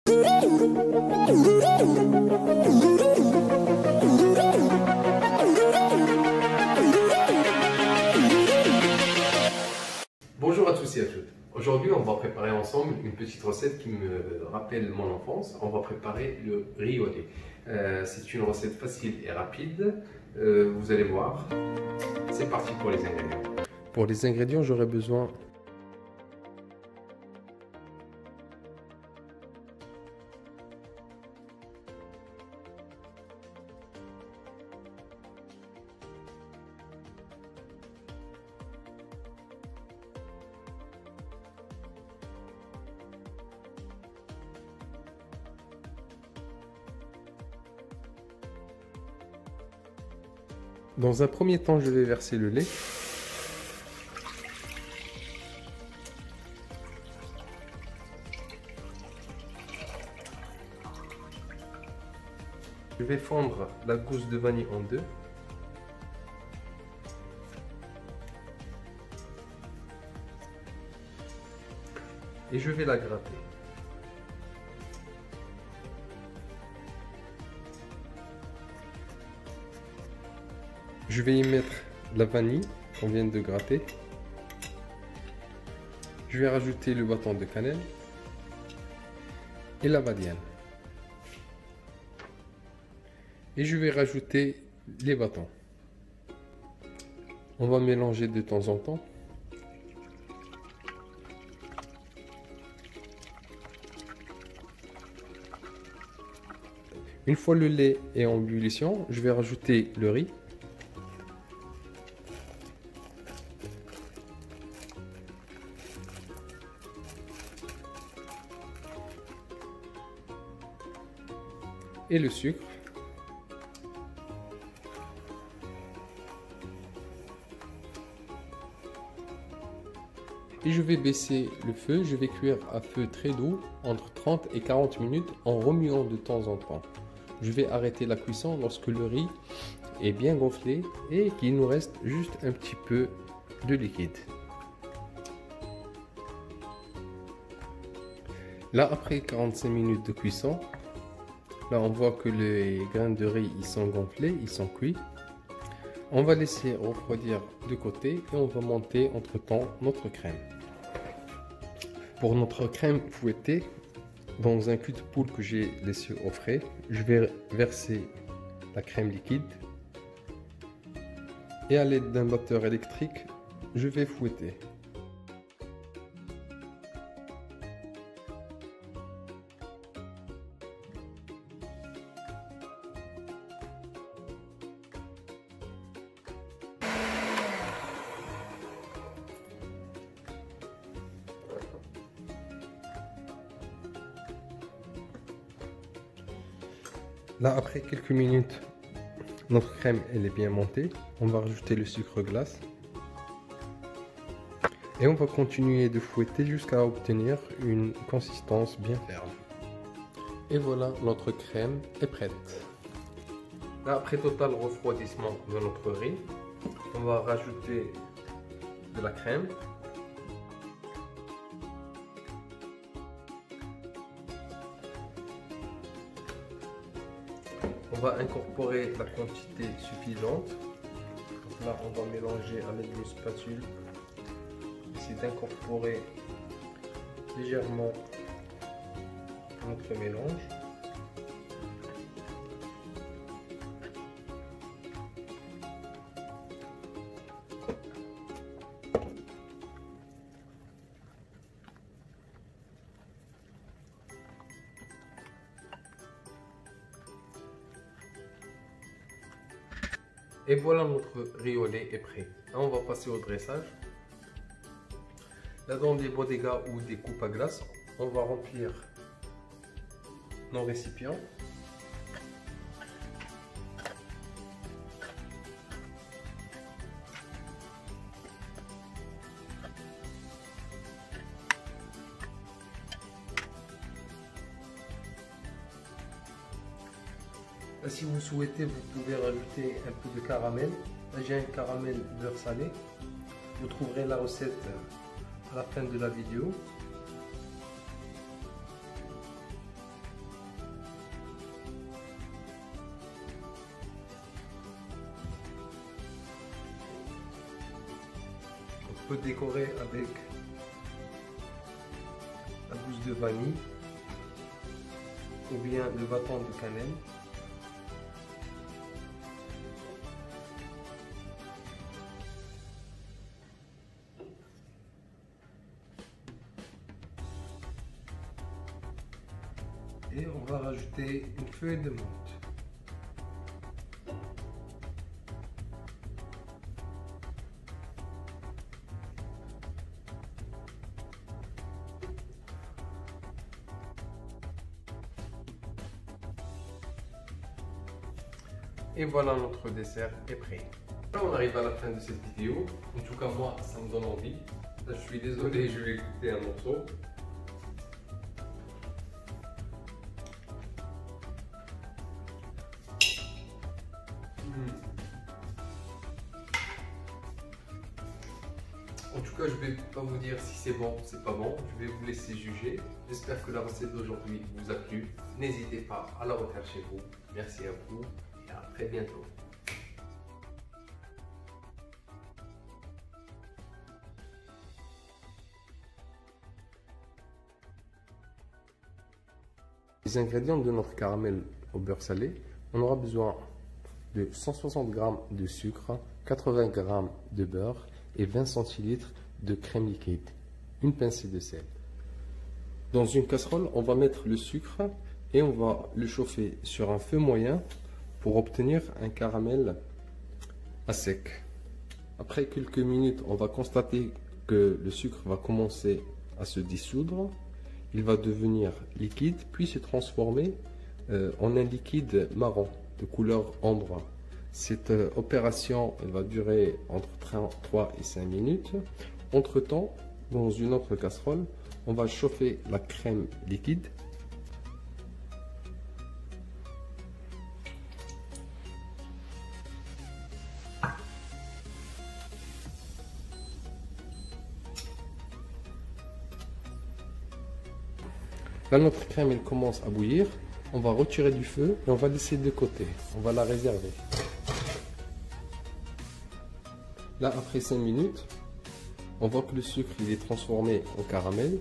Bonjour à tous et à toutes. Aujourd'hui, on va préparer ensemble une petite recette qui me rappelle mon enfance. On va préparer le riz au lait. C'est une recette facile et rapide. Vous allez voir. C'est parti pour les ingrédients. Pour les ingrédients, j'aurai besoin Dans un premier temps, je vais verser le lait. Je vais fondre la gousse de vanille en deux. Et je vais la gratter. Je vais y mettre la vanille qu'on vient de gratter. Je vais rajouter le bâton de cannelle et la badiane. Et je vais rajouter les bâtons. On va mélanger de temps en temps. Une fois le lait est en ébullition, je vais rajouter le riz. Et le sucre. Et je vais baisser le feu, je vais cuire à feu très doux entre 30 et 40 minutes en remuant de temps en temps. Je vais arrêter la cuisson lorsque le riz est bien gonflé et qu'il nous reste juste un petit peu de liquide. Là, après 45 minutes de cuisson, là on voit que les grains de riz ils sont gonflés, ils sont cuits. On va laisser refroidir de côté et on va monter entre temps notre crème. Pour notre crème fouettée, dans un cul de poule que j'ai laissé au frais, je vais verser la crème liquide et à l'aide d'un batteur électrique, je vais fouetter. Là, après quelques minutes, notre crème elle est bien montée. On va rajouter le sucre glace. Et on va continuer de fouetter jusqu'à obtenir une consistance bien ferme. Et voilà, notre crème est prête. Là, après total refroidissement de notre riz, on va rajouter de la crème. On va incorporer la quantité suffisante. Donc là, on va mélanger avec une spatule. Essayer d'incorporer légèrement notre mélange. Et voilà, notre riz au lait est prêt. Là, on va passer au dressage. Là, dans des bodegas ou des coupes à glace, on va remplir nos récipients. Là, si vous souhaitez, vous pouvez rajouter un peu de caramel. Là, j'ai un caramel beurre salé. Vous trouverez la recette à la fin de la vidéo. peux décorer avec la gousse de vanille ou bien le bâton de cannelle. Et on va rajouter une feuille de menthe. Et voilà, notre dessert est prêt. Là, on arrive à la fin de cette vidéo. En tout cas, moi, ça me donne envie. Là, je suis désolé, je vais goûter un morceau. En tout cas, je ne vais pas vous dire si c'est bon ou c'est pas bon. Je vais vous laisser juger. J'espère que la recette d'aujourd'hui vous a plu. N'hésitez pas à la refaire chez vous. Merci à vous et à très bientôt. Les ingrédients de notre caramel au beurre salé, on aura besoin de 160 g de sucre, 80 g de beurre et 20 centilitres de crème liquide, une pincée de sel. Dans une casserole, on va mettre le sucre et on va le chauffer sur un feu moyen pour obtenir un caramel à sec. Après quelques minutes, on va constater que le sucre va commencer à se dissoudre. Il va devenir liquide, puis se transformer en un liquide marron de couleur ambre. Cette opération va durer entre 3 et 5 minutes. Entre temps, dans une autre casserole, on va chauffer la crème liquide. Là, notre crème elle commence à bouillir. On va retirer du feu et on va laisser de côté. On va la réserver. Là, après 5 minutes, on voit que le sucre il est transformé en caramel.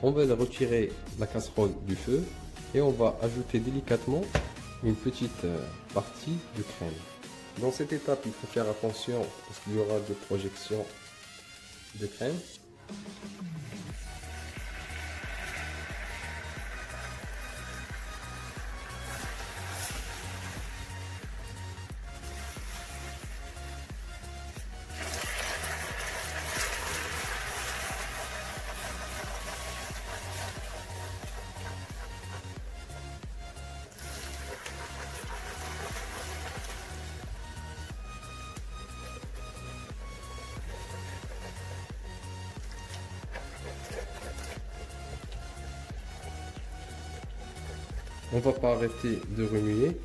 On va le retirer la casserole du feu et on va ajouter délicatement une petite partie de crème. Dans cette étape, il faut faire attention parce qu'il y aura des projections de crème. On ne va pas arrêter de remuer.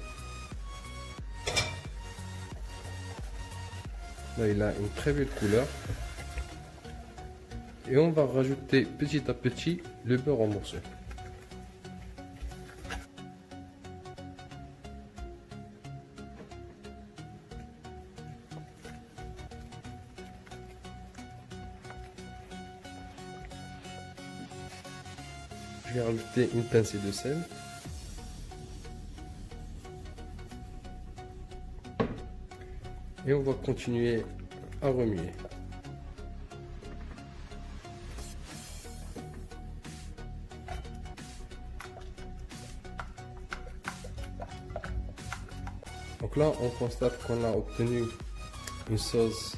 Là, il a une très belle couleur. Et on va rajouter petit à petit le beurre en morceaux. Je vais rajouter une pincée de sel. Et on va continuer à remuer. Donc là, on constate qu'on a obtenu une sauce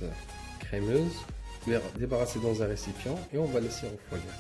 crémeuse. On va débarrasser dans un récipient et on va laisser refroidir.